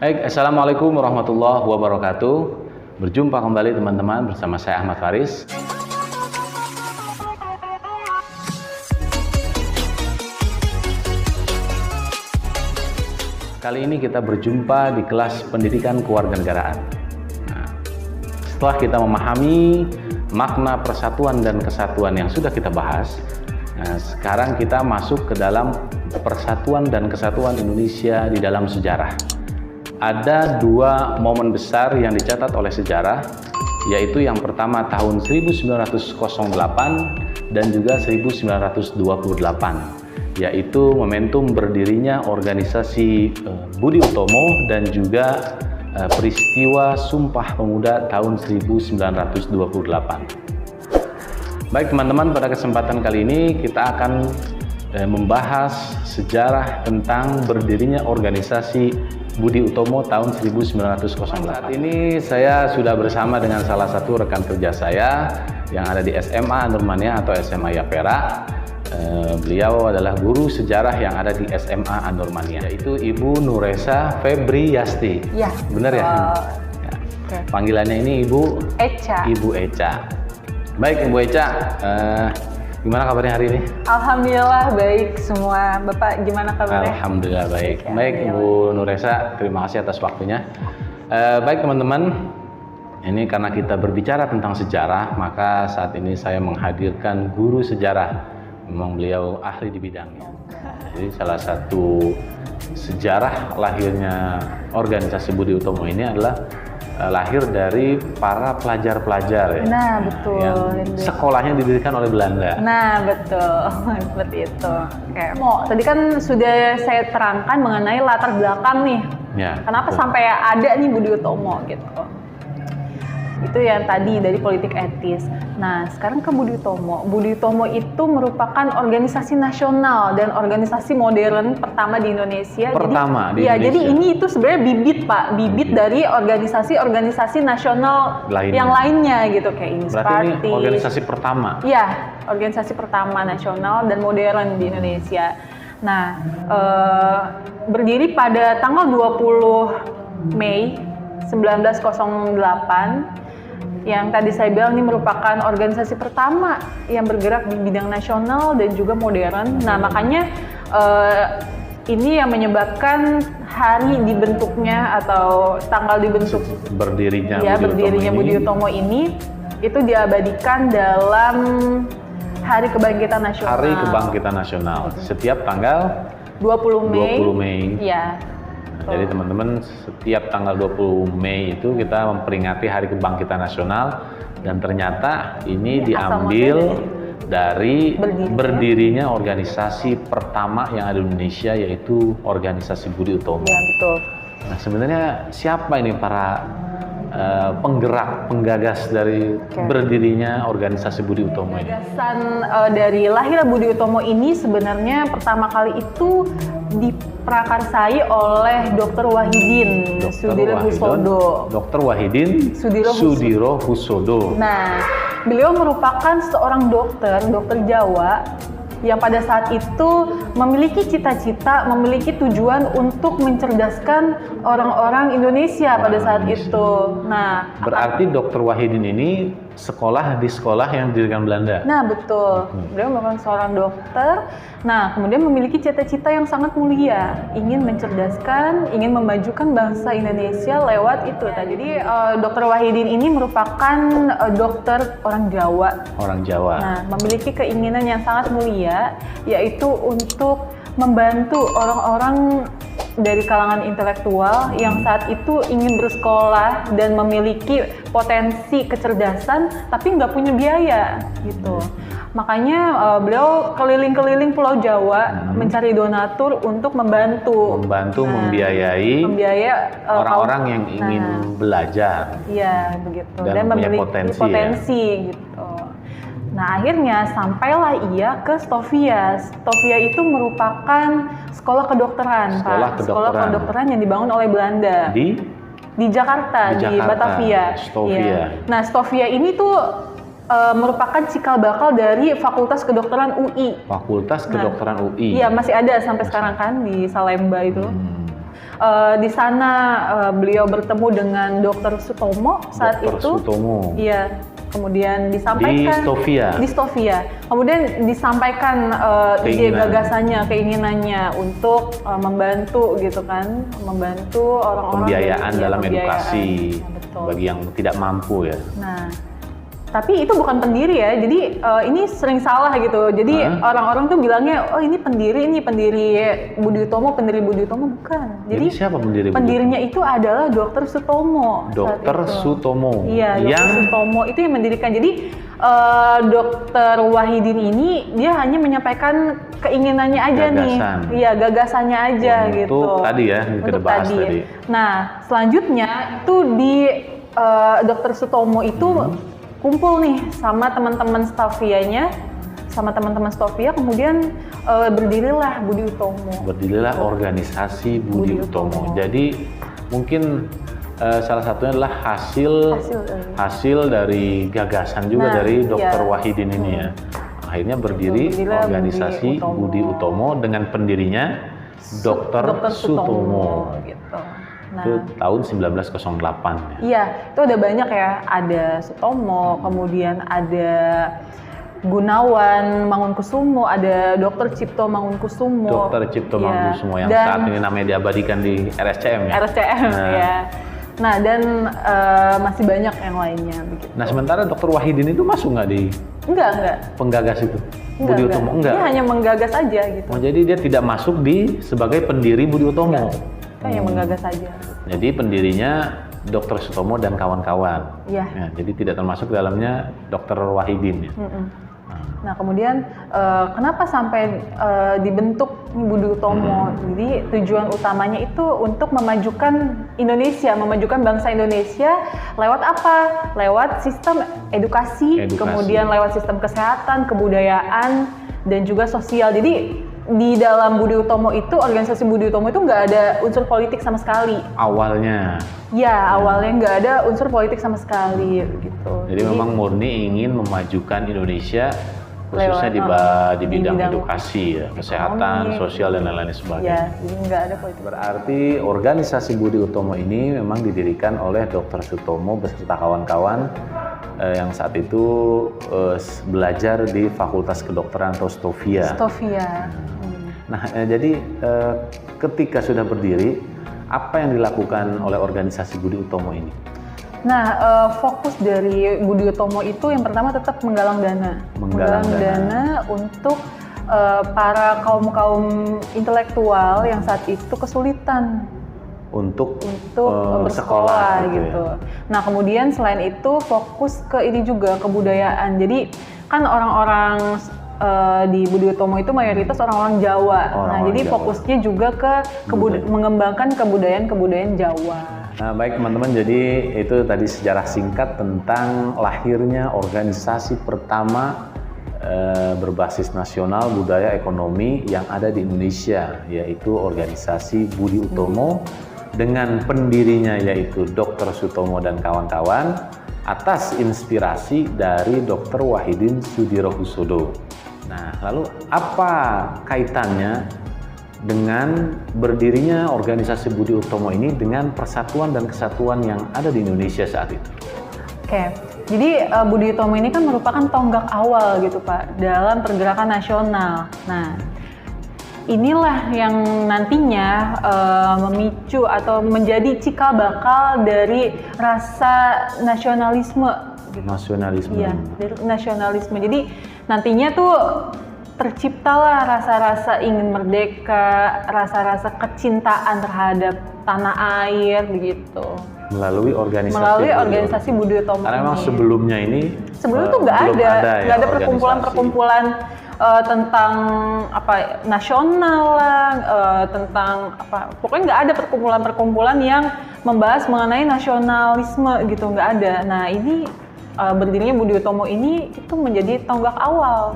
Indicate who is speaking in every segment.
Speaker 1: Baik, Assalamualaikum warahmatullahi wabarakatuh. Berjumpa kembali teman-teman bersama saya Ahmad Faris. Kali ini kita berjumpa di kelas pendidikan kewarganegaraan. Nah, setelah kita memahami makna persatuan dan kesatuan yang sudah kita bahas, nah, sekarang kita masuk ke dalam persatuan dan kesatuan Indonesia di dalam sejarah. Ada dua momen besar yang dicatat oleh sejarah, yaitu yang pertama tahun 1908 dan juga 1928. Yaitu momentum berdirinya organisasi Budi Utomo dan juga peristiwa Sumpah Pemuda tahun 1928. Baik teman-teman, pada kesempatan kali ini kita akan membahas sejarah tentang berdirinya organisasi Budi Utomo tahun 1908. Saat ini saya sudah bersama dengan salah satu rekan kerja saya yang ada di SMA Nurmania atau SMA Yapera. Beliau adalah guru sejarah yang ada di SMA An-Nurmania, yaitu Ibu Nuresa Febriasti.
Speaker 2: Ya.
Speaker 1: Benar ya? Ya.
Speaker 2: Okay.
Speaker 1: Panggilannya ini Ibu
Speaker 2: Eca.
Speaker 1: Ibu Eca. Baik Ibu Eca, gimana kabarnya hari ini?
Speaker 2: Alhamdulillah baik semua. Bapak gimana kabarnya?
Speaker 1: Alhamdulillah baik.
Speaker 2: Ya,
Speaker 1: baik Ibu Nuresa, terima kasih atas waktunya. Baik teman-teman, ini karena kita berbicara tentang sejarah, maka saat ini saya menghadirkan guru sejarah. Memang beliau ahli di bidangnya. Jadi salah satu sejarah lahirnya organisasi Budi Utomo ini adalah lahir dari para pelajar-pelajar ya.
Speaker 2: Nah, betul.
Speaker 1: Yang sekolahnya didirikan oleh Belanda.
Speaker 2: Nah, betul. Seperti itu. Oke. Tadi kan sudah saya terangkan mengenai latar belakang nih.
Speaker 1: Ya,
Speaker 2: kenapa
Speaker 1: betul.
Speaker 2: sampai ada nih Budi Utomo gitu. Itu yang tadi dari politik etis. Nah, sekarang ke Budi Utomo. Budi Utomo itu merupakan organisasi nasional dan organisasi modern pertama di Indonesia.
Speaker 1: Pertama di
Speaker 2: Indonesia.
Speaker 1: Jadi
Speaker 2: ini itu sebenarnya bibit Pak, bibit dari organisasi-organisasi nasional yang lainnya gitu kayak ini.
Speaker 1: Berarti ini organisasi pertama.
Speaker 2: Iya, organisasi pertama nasional dan modern di Indonesia. Nah, berdiri pada tanggal 20 Mei 1908. Yang tadi saya bilang ini merupakan organisasi pertama yang bergerak di bidang nasional dan juga modern. Nah, makanya ini yang menyebabkan hari dibentuknya atau tanggal dibentuk
Speaker 1: berdirinya
Speaker 2: Budi Utomo ini itu diabadikan dalam Hari Kebangkitan Nasional.
Speaker 1: Hari Kebangkitan Nasional setiap tanggal
Speaker 2: 20 Mei.
Speaker 1: 20 Mei.
Speaker 2: Iya.
Speaker 1: Jadi teman-teman, setiap tanggal 20 Mei itu kita memperingati Hari Kebangkitan Nasional, dan ternyata ini diambil dari berdirinya organisasi pertama yang ada di Indonesia, yaitu organisasi Budi Utomo.
Speaker 2: Ya, betul.
Speaker 1: Nah, sebenarnya siapa ini para penggerak, penggagas dari berdirinya organisasi Budi Utomo ini?
Speaker 2: Gagasan dari lahir Budi Utomo ini sebenarnya pertama kali itu diprakarsai oleh Dr. Wahidin Sudirohusodo.
Speaker 1: Dr. Wahidin Sudirohusodo.
Speaker 2: Nah, beliau merupakan seorang dokter Jawa yang pada saat itu memiliki cita-cita, memiliki tujuan untuk mencerdaskan orang-orang Indonesia pada saat itu. Nah,
Speaker 1: berarti Dr. Wahidin ini sekolah di sekolah yang didirikan Belanda.
Speaker 2: Nah, betul. Beliau merupakan seorang dokter. Nah, kemudian memiliki cita-cita yang sangat mulia, ingin mencerdaskan, ingin memajukan bangsa Indonesia lewat itu. Nah, jadi Dr. Wahidin ini merupakan dokter orang Jawa.
Speaker 1: Orang Jawa.
Speaker 2: Nah, memiliki keinginan yang sangat mulia, yaitu untuk membantu orang-orang dari kalangan intelektual yang saat itu ingin bersekolah dan memiliki potensi kecerdasan tapi nggak punya biaya gitu. Makanya beliau keliling-keliling Pulau Jawa mencari donatur untuk membantu
Speaker 1: membiayai orang-orang yang ingin belajar.
Speaker 2: Iya, begitu.
Speaker 1: Dan memiliki
Speaker 2: potensi gitu. Nah, akhirnya sampailah ia ke Stovia. Stovia itu merupakan sekolah kedokteran, Sekolah kedokteran yang dibangun oleh Belanda. Di Jakarta, di Batavia.
Speaker 1: Stovia.
Speaker 2: Ya. Nah, Stovia ini tuh merupakan cikal bakal dari Fakultas Kedokteran UI.
Speaker 1: Fakultas Kedokteran UI.
Speaker 2: Iya, masih ada sampai sekarang kan di Salemba itu. Di sana beliau bertemu dengan Dr. Sutomo saat
Speaker 1: Dr.
Speaker 2: itu.
Speaker 1: Sutomo.
Speaker 2: Iya. Kemudian disampaikan
Speaker 1: Di Stovia.
Speaker 2: Kemudian disampaikan ide gagasannya, keinginannya untuk membantu gitu kan, membantu orang-orang
Speaker 1: Pembiayaan dalam
Speaker 2: pembiayaan.
Speaker 1: edukasi
Speaker 2: Betul.
Speaker 1: bagi yang tidak mampu ya.
Speaker 2: Nah, tapi itu bukan pendiri ya. Jadi ini sering salah gitu. Jadi orang-orang tuh bilangnya, oh ini pendiri Budi Utomo, pendiri Budi Utomo, bukan.
Speaker 1: Jadi siapa pendiri Budi
Speaker 2: pendirinya itu adalah Dr. Sutomo.
Speaker 1: Dr. Sutomo.
Speaker 2: Iya, Dr. Sutomo itu yang mendirikan. Jadi Dr. Wahidin ini dia hanya menyampaikan keinginannya aja
Speaker 1: Gagasan.
Speaker 2: nih. Iya, gagasannya aja gitu.
Speaker 1: Untuk tadi ya, yang kita bahas tadi.
Speaker 2: Nah, selanjutnya itu di Dr. Sutomo itu kumpul nih sama teman-teman Stovia-nya, sama teman-teman Stovia, kemudian berdirilah Budi Utomo.
Speaker 1: Berdirilah organisasi Budi Utomo. Jadi mungkin salah satunya adalah hasil dari gagasan juga dari Dr. Wahidin ini ya. Akhirnya berdiri organisasi Budi Utomo dengan pendirinya Dr. Sutomo.
Speaker 2: Gitu. Nah,
Speaker 1: itu tahun 1908 ya.
Speaker 2: Iya, itu ada banyak ya. Ada Sutomo, kemudian ada Gunawan Mangunkusumo, ada Dr. Cipto Mangunkusumo.
Speaker 1: Dr. Cipto Mangunkusumo yang saat ini namanya diabadikan di RSCM ya.
Speaker 2: RSCM ya. Nah, dan masih banyak yang lainnya begitu.
Speaker 1: Nah, sementara Dr. Wahidin itu masuk nggak di
Speaker 2: Enggak.
Speaker 1: penggagas itu? Budi Utomo enggak.
Speaker 2: Dia hanya menggagas aja gitu.
Speaker 1: Oh, jadi dia tidak masuk sebagai pendiri Budi Utomo.
Speaker 2: Kan yang menggagas saja.
Speaker 1: Jadi pendirinya Dr. Sutomo dan kawan-kawan.
Speaker 2: Iya.
Speaker 1: Ya, jadi tidak termasuk dalamnya Dr. Wahidin. Ya.
Speaker 2: Nah kemudian kenapa sampai dibentuk Budi Utomo? Jadi tujuan utamanya itu untuk memajukan Indonesia, memajukan bangsa Indonesia lewat apa? Lewat sistem edukasi. Kemudian lewat sistem kesehatan, kebudayaan, dan juga sosial. Jadi di dalam Budi Utomo itu, organisasi Budi Utomo itu nggak ada unsur politik sama sekali.
Speaker 1: Awalnya.
Speaker 2: Ya, awalnya nggak ada unsur politik sama sekali gitu.
Speaker 1: Jadi memang murni ingin memajukan Indonesia khususnya di bidang edukasi, ya, kesehatan, sosial dan lain-lain sebagainya.
Speaker 2: Ya, jadi nggak ada politik.
Speaker 1: Berarti organisasi Budi Utomo ini memang didirikan oleh Dr. Sutomo beserta kawan-kawan yang saat itu belajar di Fakultas Kedokteran atau Stovia. Nah, jadi ketika sudah berdiri, apa yang dilakukan oleh organisasi Budi Utomo ini?
Speaker 2: Nah, fokus dari Budi Utomo itu yang pertama tetap menggalang dana. Menggalang dana untuk para kaum intelektual yang saat itu kesulitan untuk bersekolah gitu. Nah, kemudian selain itu fokus ke ini juga, kebudayaan. Jadi kan orang-orang di Budi Utomo itu mayoritas orang-orang Jawa. Jadi Jawa. Fokusnya juga ke mengembangkan kebudayaan Jawa.
Speaker 1: Nah, baik teman-teman, jadi itu tadi sejarah singkat tentang lahirnya organisasi pertama berbasis nasional, budaya, ekonomi yang ada di Indonesia, yaitu organisasi Budi Utomo dengan pendirinya yaitu Dr. Sutomo dan kawan-kawan atas inspirasi dari Dr. Wahidin Sudirohusodo. Nah, lalu apa kaitannya dengan berdirinya organisasi Budi Utomo ini dengan persatuan dan kesatuan yang ada di Indonesia saat itu?
Speaker 2: Oke, jadi Budi Utomo ini kan merupakan tonggak awal gitu Pak dalam pergerakan nasional. Nah, inilah yang nantinya memicu atau menjadi cikal bakal dari rasa nasionalisme.
Speaker 1: Nasionalisme.
Speaker 2: Iya, dari nasionalisme. Jadi nantinya tuh terciptalah rasa-rasa ingin merdeka, rasa-rasa kecintaan terhadap tanah air begitu.
Speaker 1: Melalui organisasi
Speaker 2: Budi Utomo.
Speaker 1: Karena memang sebelumnya ini
Speaker 2: tuh nggak ada perkumpulan-perkumpulan tentang apa nasional lah, tentang apa, pokoknya nggak ada perkumpulan-perkumpulan yang membahas mengenai nasionalisme gitu, nggak ada. Nah ini berdirinya Budi Utomo ini itu menjadi tonggak awal.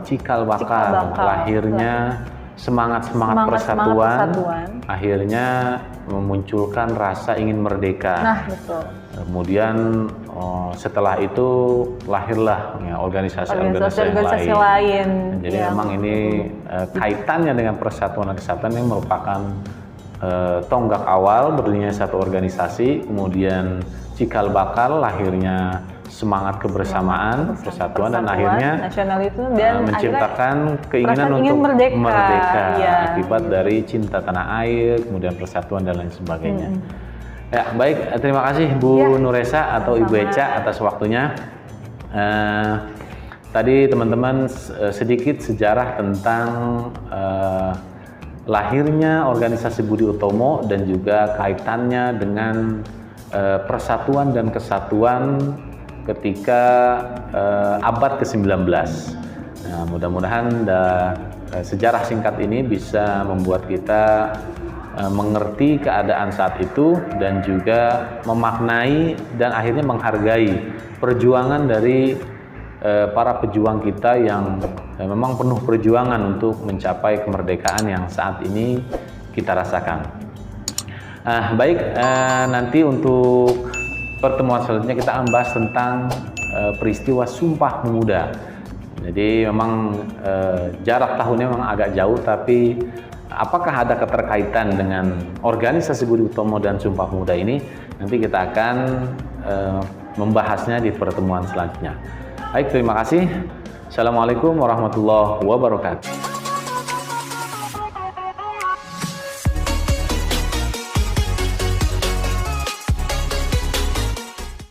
Speaker 1: Cikal bakal lahirnya semangat persatuan, akhirnya memunculkan rasa ingin merdeka.
Speaker 2: Nah, betul.
Speaker 1: Kemudian setelah itu lahirlah organisasi lain. Jadi memang ini kaitannya dengan persatuan dan kesatuan yang merupakan tonggak awal berdirinya satu organisasi, kemudian cikal bakal lahirnya semangat kebersamaan, persatuan, dan akhirnya
Speaker 2: nasional itu dan
Speaker 1: menciptakan keinginan untuk merdeka
Speaker 2: ya.
Speaker 1: Akibat dari cinta tanah air, kemudian persatuan dan lain sebagainya. Ya, baik, terima kasih Bu Nuresa atau Ibu Eca atas waktunya. Tadi teman-teman sedikit sejarah tentang lahirnya organisasi Budi Utomo dan juga kaitannya dengan persatuan dan kesatuan ketika abad ke-19. Nah, mudah-mudahan sejarah singkat ini bisa membuat kita mengerti keadaan saat itu dan juga memaknai dan akhirnya menghargai perjuangan dari para pejuang kita yang memang penuh perjuangan untuk mencapai kemerdekaan yang saat ini kita rasakan. Baik, nanti untuk pertemuan selanjutnya kita akan bahas tentang peristiwa Sumpah Pemuda. Jadi memang jarak tahunnya memang agak jauh, tapi apakah ada keterkaitan dengan organisasi Budi Utomo dan Sumpah Pemuda ini? Nanti kita akan membahasnya di pertemuan selanjutnya. Baik, terima kasih. Assalamualaikum warahmatullahi wabarakatuh.